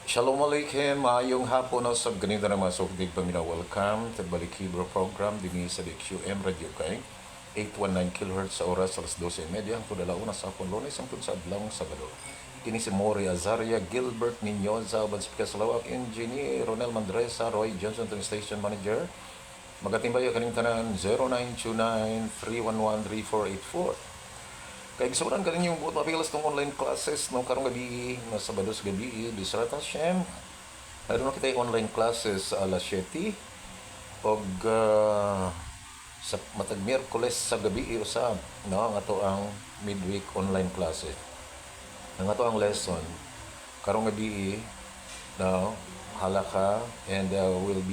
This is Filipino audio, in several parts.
Shalom Aleichem, maayong hapon o sa ganito na mga sugdig pamina. Welcome to Balik Hebrew Program din sa DQM Radio kay 819 kHz sa oras alas 12:30 ang tudalauna sa hapon Lunes ang sa adlawng Sabado. Kini si Mori Azaria, Gilbert Ninyoza, Banspika Salawak, Engineer Ronel Mandresa, Roy Johnson, Station Manager. Magatimbayo kaning tanan 0929-311-3484. Kaya gisawaran ka rin yung buot mapilas ng online classes no karong gabi na Sabado sa gabi di Sarata Shem. Meron na kita yung online classes sa alas 7 o sa matag Miyerkules sa gabi usab no ang ato ang midweek online classes. Ang ato ang lesson karong gabi no halaka and I will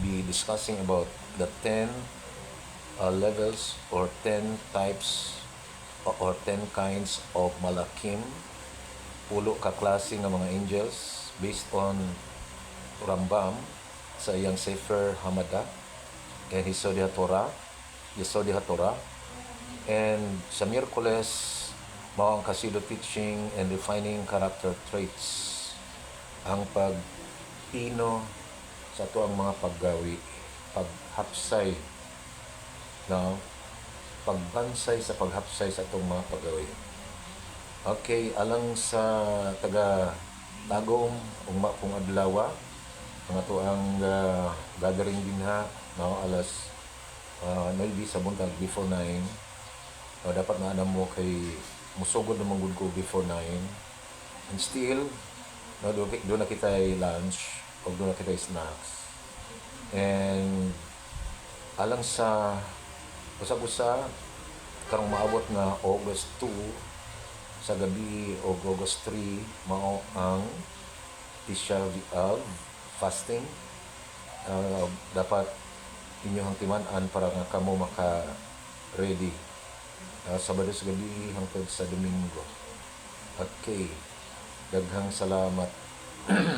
be discussing about the 10 levels or 10 types or 10 kinds of malakim, pulo ka klase ng mga angels based on Rambam sa iyang Sefer Hamada and Yesodeh HaTorah. And sa Miyerkules, mao ang Kasido teaching and defining character traits, ang pagpino sa ito ang mga paggawi, paghapsay, no? Pagbansay sa paghapsay sa itong mga paggawi. Okay, alang sa taga Tagum, ugma kong adlaw, ang ato ang gathering din ha, no, alas 9 sa buntag before 9. Dapat na anam mo kay musugod na manggod ko before 9. And still, no, doon na kita lunch o doon na kita snacks. And alang sa usa-usa karong maabot na August 2 sa gabi o August 3 mao ang Tisha B'Av fasting. Dapat inyong timan-an para nga kamo maka ready Sabado sa gabi hangtod sa Domingo. Okay, daghang salamat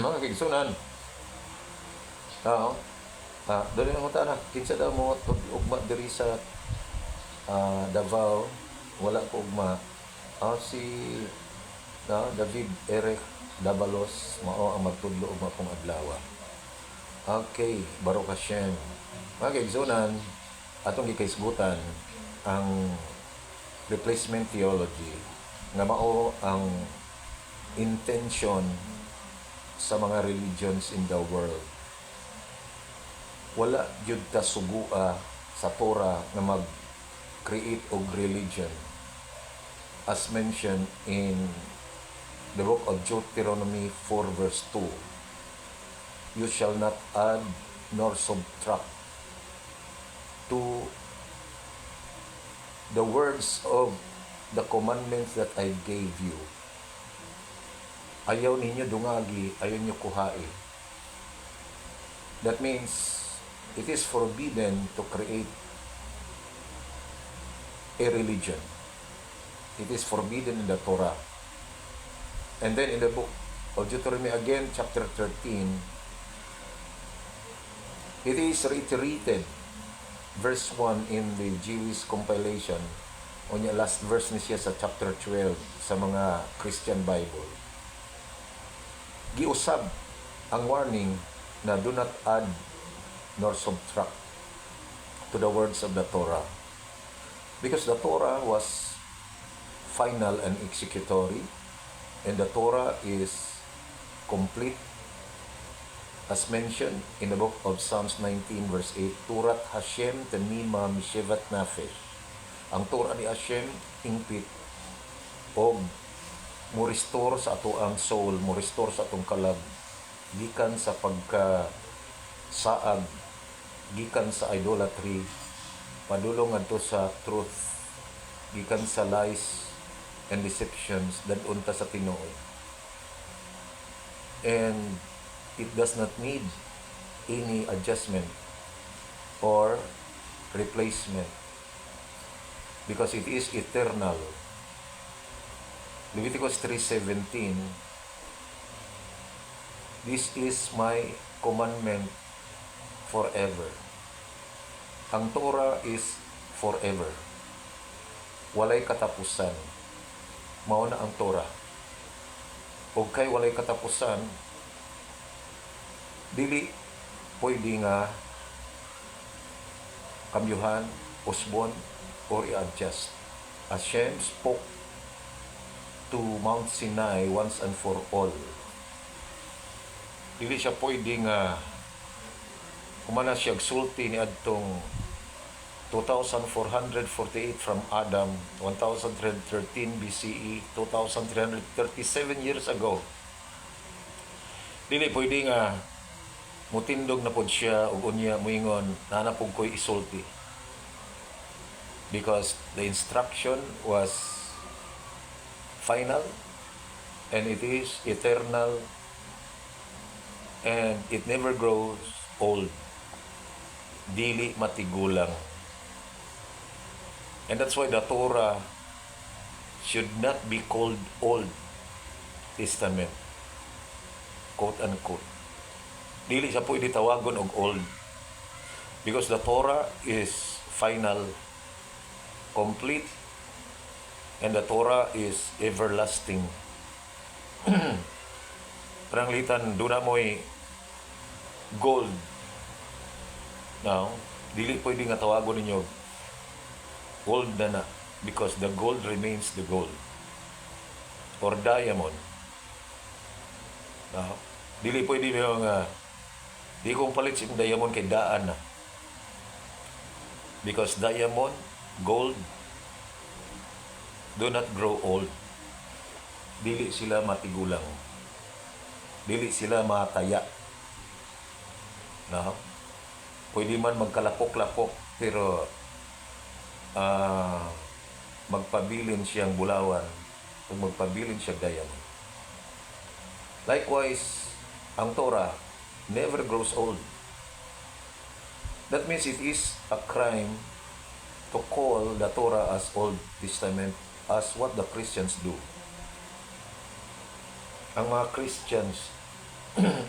mga kaigsunan. Dali na mo na kinsa daw mo ugma diri sa Davao, wala ko ugma. Si David Eric Dabalos mao ang magtudlo ugma kong adlaw. Okay, Baruch Hashem. Mga kaigsunan, atong gikaisgutan ang replacement theology nga mao ang intention sa mga religions in the world. Wala jud ta sugua sa Torah na mag-create og religion as mentioned in the book of Deuteronomy 4 verse 2. You shall not add nor subtract to the words of the commandments that I gave you. Ayaw ninyo dungagi, ayaw nyo kuhai. That means it is forbidden to create a religion. It is forbidden in the Torah. And then in the book of Deuteronomy again, chapter 13, it is reiterated, verse 1 in the Jewish compilation, o niya last verse ni siya sa chapter 12 sa mga Christian Bible. Giusab ang warning na do not add nor subtract to the words of the Torah. Because the Torah was final and executory, and the Torah is complete. As mentioned in the book of Psalms 19 verse 8, Turat Hashem Tanima Mishevat Nafesh. Ang Torah ni Hashem ingpit o mo-restore sa ato ang soul, mo-restore sa atong kalag, gikan sa pagka-saag, gikan sa idolatry, padulong adto sa truth, gikan sa lies and deceptions, dadun ta sa tinuod. And it does not need any adjustment or replacement because it is eternal. Leviticus 3:17, this is my commandment forever. Ang Torah is forever. Walay katapusan. Mao na ang Torah. o kay walay katapusan, dili pwede nga kamyuhan, usbon, or i-adjust. Hashem spoke to Mount Sinai once and for all. Dili siya pwede nga kumana siya sulti ni adtong 2,448 from Adam, 1,313 BCE, 2,337 years ago. Dili pwede nga mutindog na pod siya ug unya moingon nanapog ko'y isulti. Because the instruction was final and it is eternal and it never grows old. Dili matigulang. And that's why the Torah should not be called Old Testament, quote unquote. Dili siya pwede tawagon og old because the Torah is final, complete, and the Torah is everlasting. Pranglitan, doon na mo'y gold. Now, dili pwede nga tawagon ninyo gold na because the gold remains the gold. Or diamond. Now, dili pwede nyo nga di kong palit si diamond kay daan na. Because diamond, gold, do not grow old. Dili sila matigulang. Dili sila mataya. No? Pwede man magkalapok-lapok, pero magpabilin siyang bulawan o magpabilin siyang diamond. Likewise, ang Torah never grows old. That means it is a crime to call the Torah as Old Testament as what the Christians do. Ang mga Christians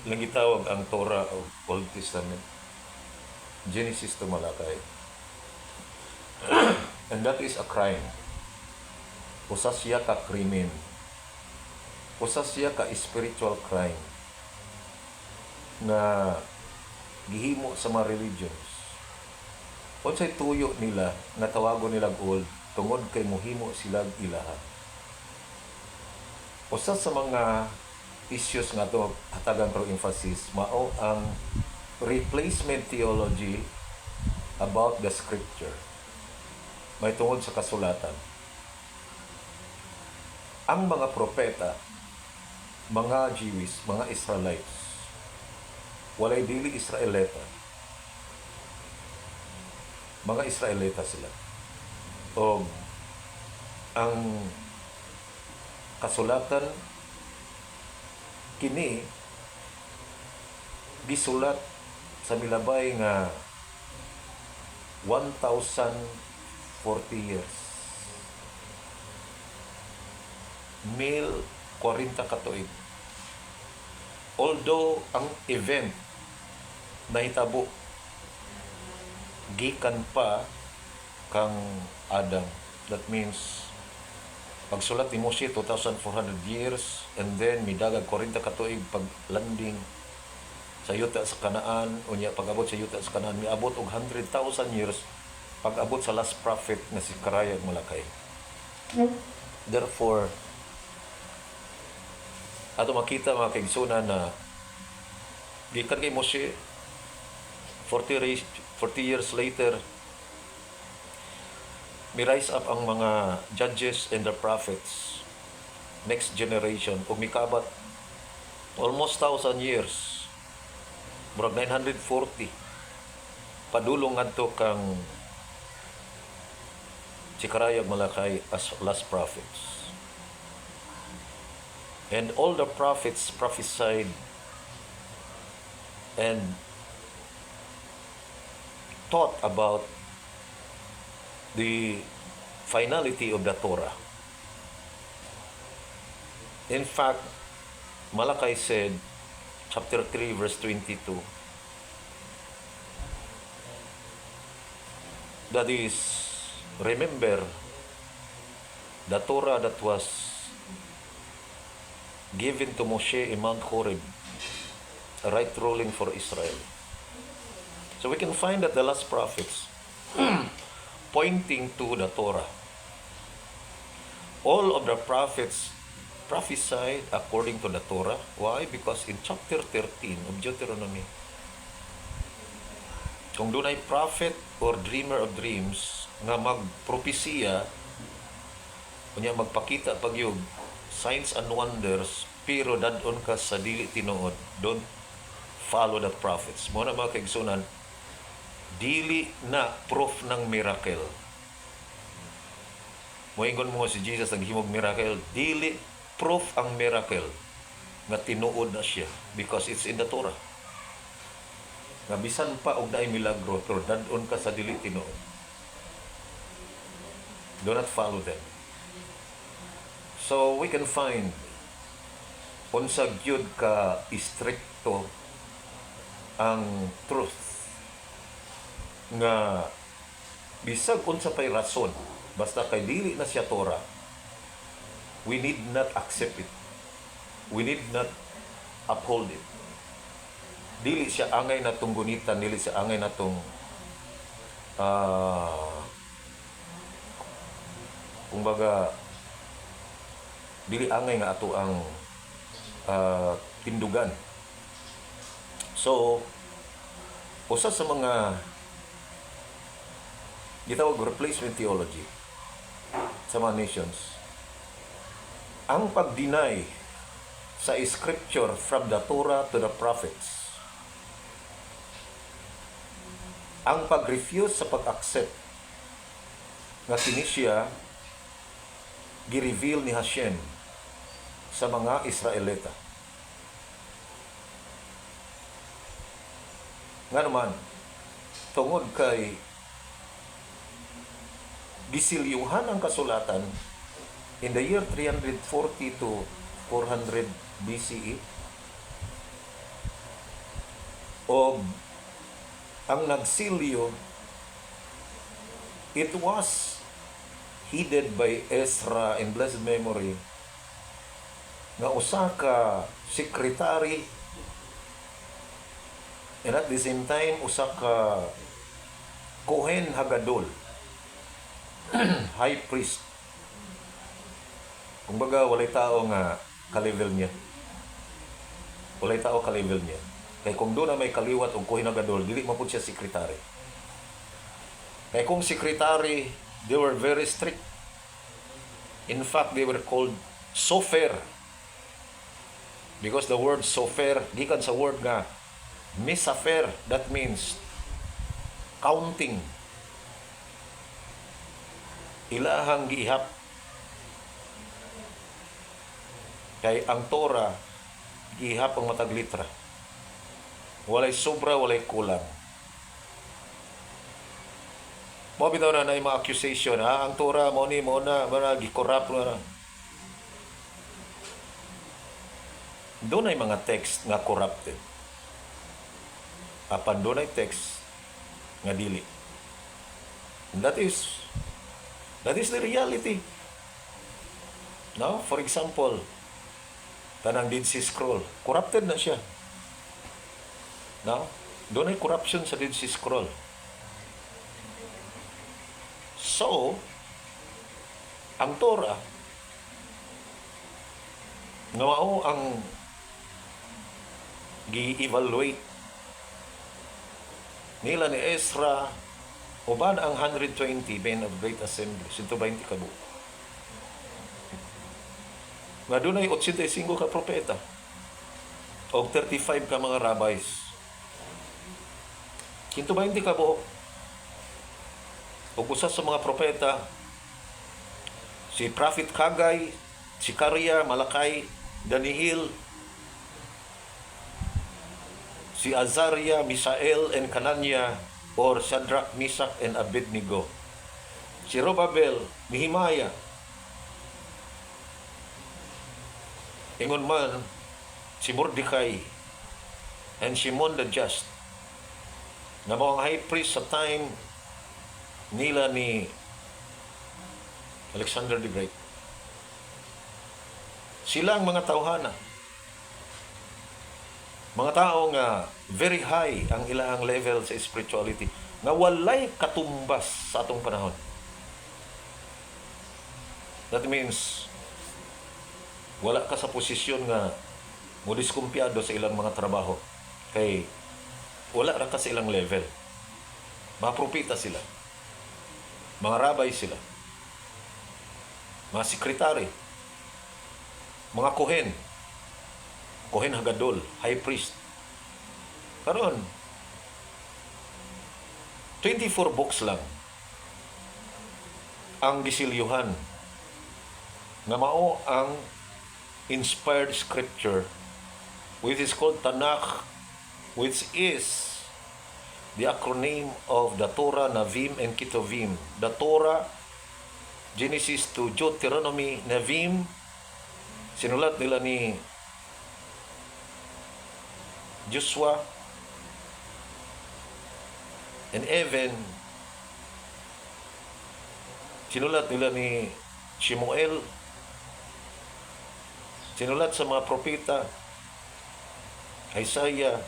lang gitawag ang Torah o Old Testament, Genesis to Malakay. And that is a crime. Usa siya ka krimen. Usa siya ka spiritual crime na gihimo sa mga religions. Unsay tuyo nila nga tawagon nilang old tungod kay mohimo silang ilaha. Usa sa mga issues nga to hatagan pero emphasis mao ang replacement theology about the scripture. May tungod sa kasulatan. Ang mga propeta, mga Jewish, mga Israelites, walay dili Israelita. Mga Israelita sila. O ang kasulatan kini gisulat sa milabay nga 1,040 years. 1,040 katuig. Although ang event nahitabo gikan pa kang Adam. That means pagsulat ni Moshe 2,400 years and then midagag 40 katuig pag landing sa yuta sa Kanaan, unya pag-abot sa yuta sa Kanaan miabot og 100,000 years pag-abot sa last prophet na si Karayag Malakay. Therefore, ato makita mga kaigsunan na gikan kay Moshe 40 years later may rise up ang mga judges and the prophets, next generation, ug mikabat almost 1,000 years, murag 940 padulong ngadto kang si Karayag Malakay as last prophets. And all the prophets prophesied and taught about the finality of the Torah. In fact, Malachi said, chapter 3, verse 22, that is, remember the Torah that was given to Moshe in Mount Horeb, a right ruling for Israel. So we can find that the last prophets pointing to the Torah. All of the prophets prophesied according to the Torah. Why? Because in chapter 13 of Deuteronomy, kung doon ay prophet or dreamer of dreams nga magpropesiya, kunya magpakita pagyug signs and wonders, pero dadon ka sa dili tinuod, don't follow the prophets. Mo na mga kaigsunan, dili na proof ng miracle. Moingon mo si Jesus naghimog miracle, dili proof ang miracle nga tinuod na siya because it's in the Torah. Nga bisan pa og naay milagro pero dadon ka sa dili tinuod. Do not follow them. So we can find unsa gyud ka istrikto ang truth nga bisag unsa pay rason basta kay dili na siya Torah, we need not accept it, we need not uphold it. Dili siya angay na tong gunitan, dili siya angay na tong kumbaga dili angay nga ato ang tindugan. So usa sa mga gitawag replacement theology sa mga nations, ang pag-deny sa scripture from the Torah to the prophets, ang pag-refuse sa pag-accept nga kini siya gi-reveal ni Hashem sa mga Israelita. Nga naman, tungod kay gisilyuhan ang kasulatan in the year 340 to 400 BCE, o ang nagsilyo, it was headed by Ezra in blessed memory, nga usa ka secretary and at the same time usa ka Kohen Hagadol, high priest. Kumbaga walay tao nga ka-level niya. Walay tao ka-level niya. Kaya kung doon na may kaliwat o Kohen Hagadol, dili mapud siya secretary. Kaya kung secretary, they were very strict. In fact, they were called sofer. Because the word sofer, gikan sa word nga misafer, that means counting. Ilahang giihap. Kay ang Torah, giihap ang matag litra. Walay sobra, walay kulang. Mo bitaw na yung mga accusation, ang Torah mo ni mo na gi-corrupt na. Doon ay mga text nga corrupted. Apan doon ay text nga dili. And that is the reality. No? For example, tanang Dead Sea Scroll, corrupted na siya. No? Doon ay corruption sa Dead Sea Scroll. So, ang Torah, nga mao ang gi-evaluate nila ni Ezra, uban ang 120 men of Great Assembly, 120 ka buo. Nga doon ay 85 ka propeta o 35 ka mga rabbis. 120 ka buo. O usa sa mga propeta, si Prophet Haggai, si Karya, Malakay, Daniel, si Azariah, Misael, and Kananya, or Shadrach, Meshach, and Abednego. Si Robabel, Nehemiah, ingon man, si Mordecai, and Shimon the Just, na mga high priest sa time nila ni Alexander the Great. Sila ang mga tawhana. Mga tao nga very high ang ilang level sa spirituality nga walay katumbas sa atong panahon. That means wala ka sa posisyon nga modiskumpiyado sa ilang mga trabaho kay wala ra ka sa ilang level. Mga propita sila, mga rabay sila, mga sekretary, mga Kohen Hagadol, high priest. Karon 24 books lang ang gisilyuhan nga mao ang inspired scripture, which is called Tanakh, which is the acronym of the Torah, Navim, and Ketuvim. The Torah, Genesis to Deuteronomy, Navim, sinulat nila ni Joshua, and even sinulat nila ni Shemuel, sinulat sa mga propeta Isaiah,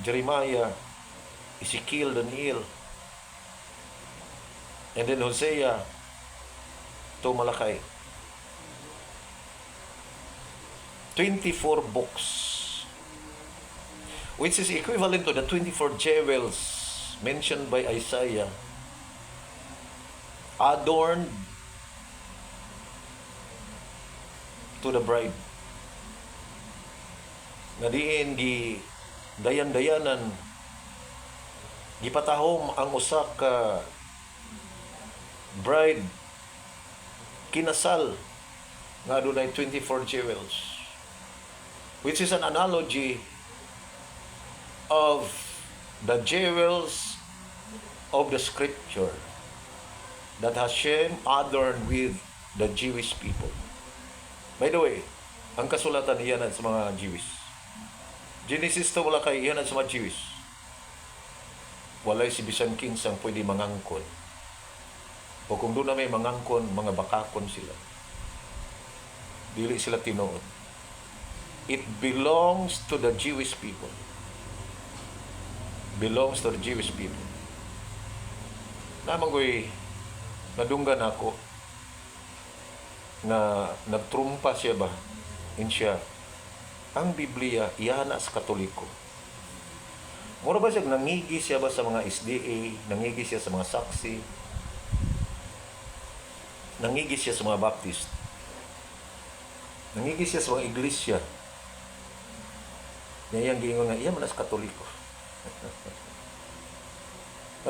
Jeremiah, Ezekiel, Daniel, and then Hosea to Malakay. 24 books, which is equivalent to the 24 jewels mentioned by Isaiah, adorned to the bride. Nga diin gi dayan-dayanan gipatahom ang usa ka bride kinasal nga adunay 24 jewels, which is an analogy of the jewels of the scripture that Hashem adorned with the Jewish people. By the way, ang kasulatan iyan sa mga Jewish. Genesis to wala kay iyan sa mga Jewish. Walay si bisan kinsang pwede mangangkon. O kung doon na may mangangkon, mga bakakon sila. Dili sila tinuod. It belongs to the Jewish people. Belongs to the Jewish people. Namang ko'y nadunggan ako na nagtrumpa siya ba in siya ang Biblia iyana sa Katoliko. Mura ba siya nangigi siya ba sa mga SDA, nangigi siya sa mga saksi, nangigi siya sa mga Baptist, nangigi siya sa mga iglesia. Niyang gingon nga iya man sa Katoliko.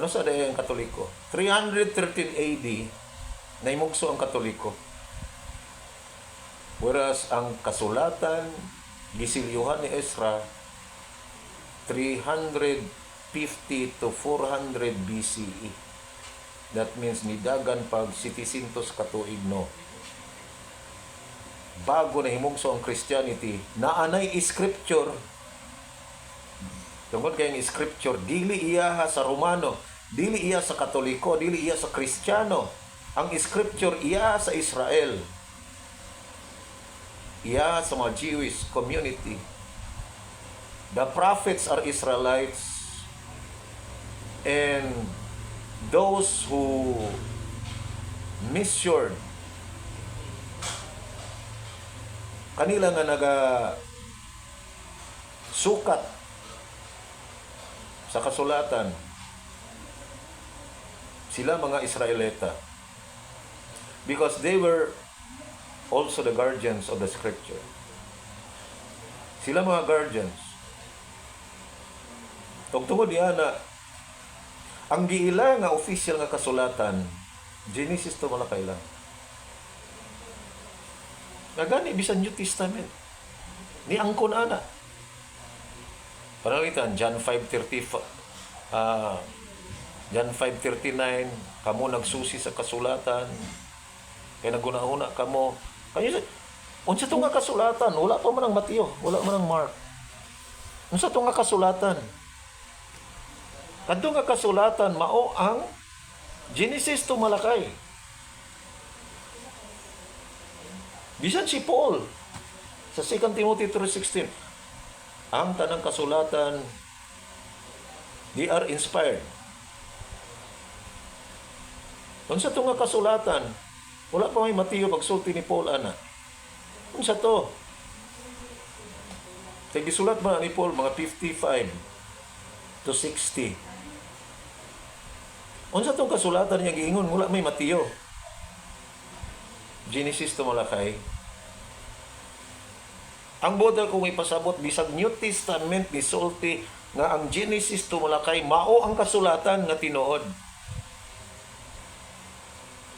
Ano sa daya ang Katoliko? 313 AD naimugso ang Katoliko. Whereas ang kasulatan gisilyuhan ni Ezra 350 to 400 BCE. That means nidagan pag 700 katuig no. Bago na himugso ang Christianity, naanay scripture. Tungkol kayong scripture, dili iya sa Romano, dili iya sa Katoliko, dili iya sa Kristiyano. Ang scripture iya sa Israel. Iya sa mga Jewish community. The prophets are Israelites, and those who missioned kanila nga naga sukat sa kasulatan, sila mga Israelita, because they were also the guardians of the scripture. Sila mga guardians. Tungtungod niya na ang giila nga official nga kasulatan, Genesis to Malakay lang. Nagani bisan New Testament. Ni angkon ana. Panalitan, John 5:30, John 5:39, kamo nagsusi sa kasulatan, kaya naguna-una kamo. Kaya unsa to nga kasulatan? Wala pa man ang Mateo, wala man ang Mark. Unsa to nga kasulatan? Kadto nga kasulatan mao ang Genesis to Malakay. Bisan si Paul, Sa 2 Timothy 3:16, ang tanang kasulatan, they are inspired. Unsa to nga kasulatan? Wala pa may Mateo pagsulti ni Paul ana. Unsa to? Kaya gisulat ba ni Paul mga 55 to 60? Unsa tong kasulatan niya giingon? Wala may Mateo. Genesis to Malakay. Ang bodal kung ipasabot bisag New Testament ni sulti nga ang Genesis to Malakay mao ang kasulatan nga tinuod.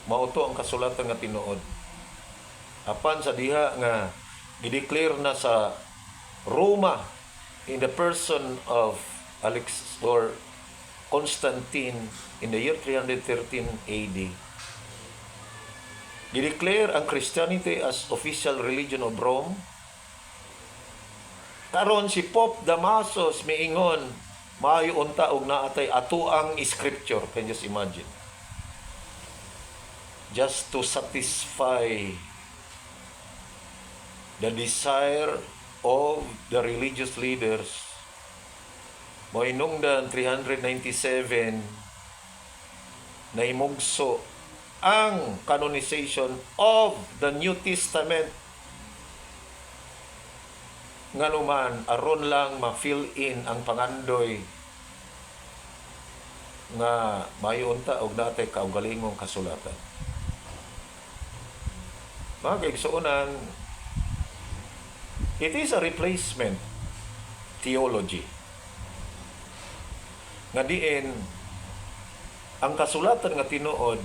Mao to ang kasulatan nga tinuod. Apan sa diha nga gideclare na sa Roma in the person of Alex or Constantine in the year 313 AD. Gideclare ang Christianity as official religion of Rome. Karon si Pope Damasus miingon maayo unta og naatay atuang scripture. Can you just imagine? Just to satisfy the desire of the religious leaders. Moinungdan 397 na imugso ang canonization of the New Testament nga naman aron lang ma-fill in ang pangandoy nga mayunta og natay kaugalingong kasulatan. Mga kaigsuonan, it is a replacement theology. Nga diin, ang kasulatan nga tinuod,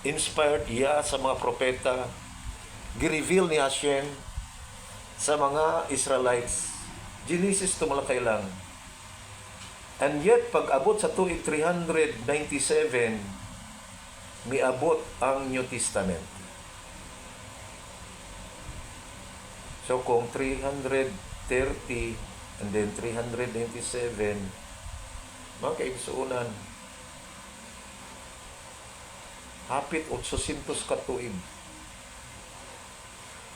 inspired iya sa mga propeta, gi-reveal ni Hashem sa mga Israelites. Genesis to Malakay lang. And yet, pag abot sa tuig 397, miabot ang New Testament. So kung 330 and then 397, mga kaigsuunan, hapit 800 ka tuig.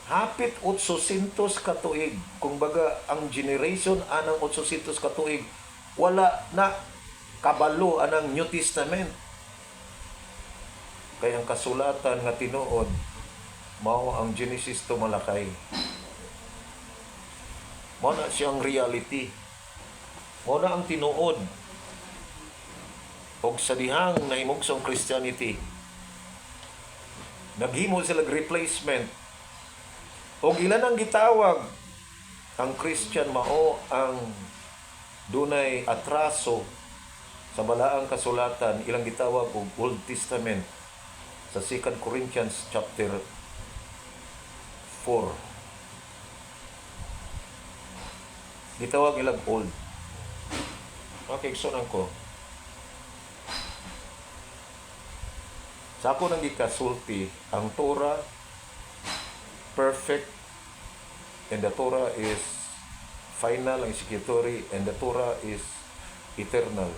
Hapit 800 ka tuig. Kung baga, ang generation anang 800 ka tuig, wala na kabalo anang New Testament. Kaya ang kasulatan nga tinuod, mao ang Genesis to Malakay. Mao na siyang reality. Mao na ang tinuod. Og sa dihang nahimugsong Christianity, naghimo sila replacement. Og ilan ang gitawag ang Christian mao ang dunay atraso sa balaang kasulatan, ilang gitawag og Old Testament sa 2 Corinthians chapter 4. Gitawag ilang old. Okay, sunan ko. Sa ako nang gikasulti, ang Torah perfect and the Torah is final and executory and the Torah is eternal.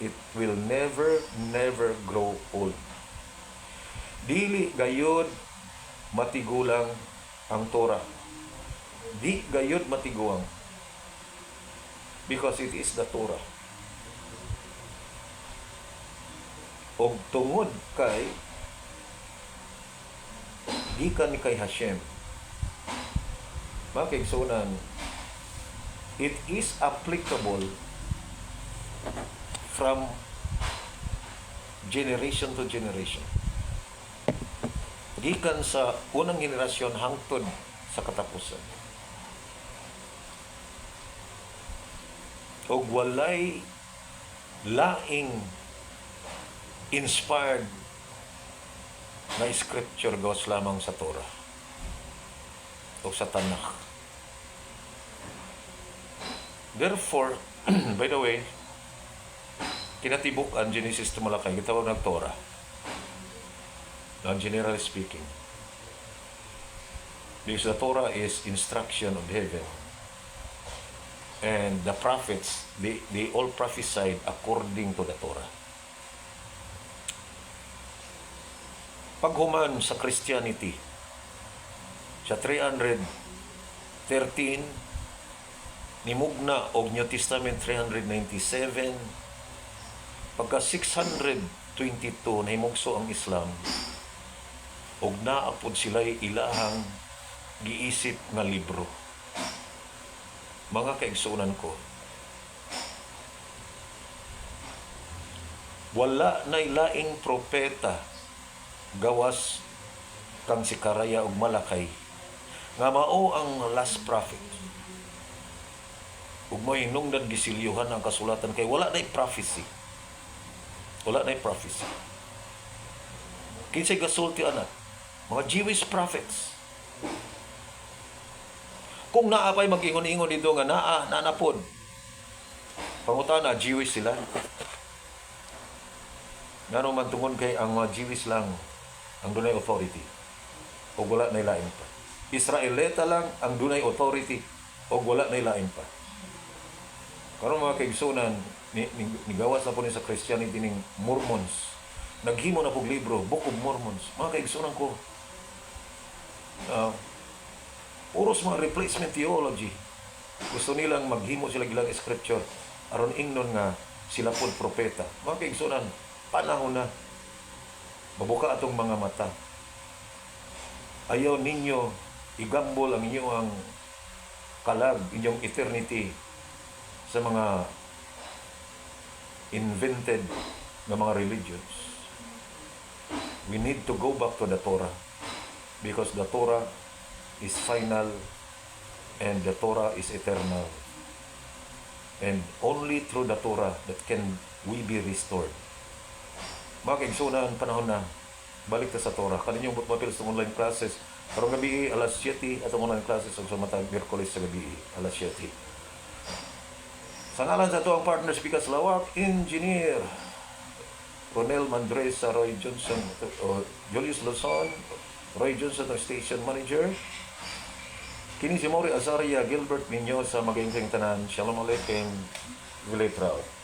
It will never grow old. Dili gayud matigulang ang Torah. Di gayud matiguang. Because it is the Torah. Og tungod kay gikan ni kay Hashem. Mga kaigsunan, it is applicable from generation to generation. Gikan sa unang generasyon hangtod sa katapusan. O walay laing inspired na scripture gawas lamang sa Torah o sa Tanakh. Therefore, by the way, kinatibuk ang Genesis to Malakay, gitawag ng Torah. Generally speaking. Because the Torah is instruction of heaven. And the prophets, they all prophesied according to the Torah. Paghuman sa Christianity, sa 313 13, nimugna og New Testament 397, pagka 622 nahimugso ang Islam, og naapod sila'y ilahang giisip nga libro. Mga kaigsunan ko, wala nay laing propeta gawas kang si Karaya ug Malakay nga mao ang last prophet. Ug mo hinungdan gisilyuhan ang kasulatan kay wala nay prophecy. Wala nay prophecy. Kinsay gasulti anak? Mga Jewish prophets. Kung naapay mag-ingon-ingon dito nga nanapod, pangutana, Jewish sila. Nga man tungod kay ang mga Jewish lang ang dunay authority o wala na ilain pa. Israelita lang ang dunay authority o wala na ilain pa. Karon mga kaigsunan, nigawas na po ni sa Christianity ning Mormons. Naghimo na pong libro, Book of Mormons. Mga kaigsunan ko, puros mga replacement theology. Gusto nilang maghimo sila gilang scripture aron ingnon nga sila pod propeta. Mga kaigsunan, panahon na mabuka atong mga mata. Ayaw ninyo igambol ang inyong kalag, inyong eternity sa mga invented na mga religions. We need to go back to the Torah because the Torah is final and the Torah is eternal. And only through the Torah that can we be restored. Mga kaigsunan, panahon na balik ta sa Torah. Kaninyong mapil sa online classes karong gabi alas 7 atong online classes ug sa matag Miyerkules sa gabi alas 7. Sa ngalan sa tuwang partner Speakers Lawak, Engineer Ronel Mandresa, Roy Johnson, Julius Luzon, Roy Johnson ang Station Manager. Kini si Maury Azaria, Gilbert Minyo sa maging tanan. Shalom Aleichem, Wilay Proud.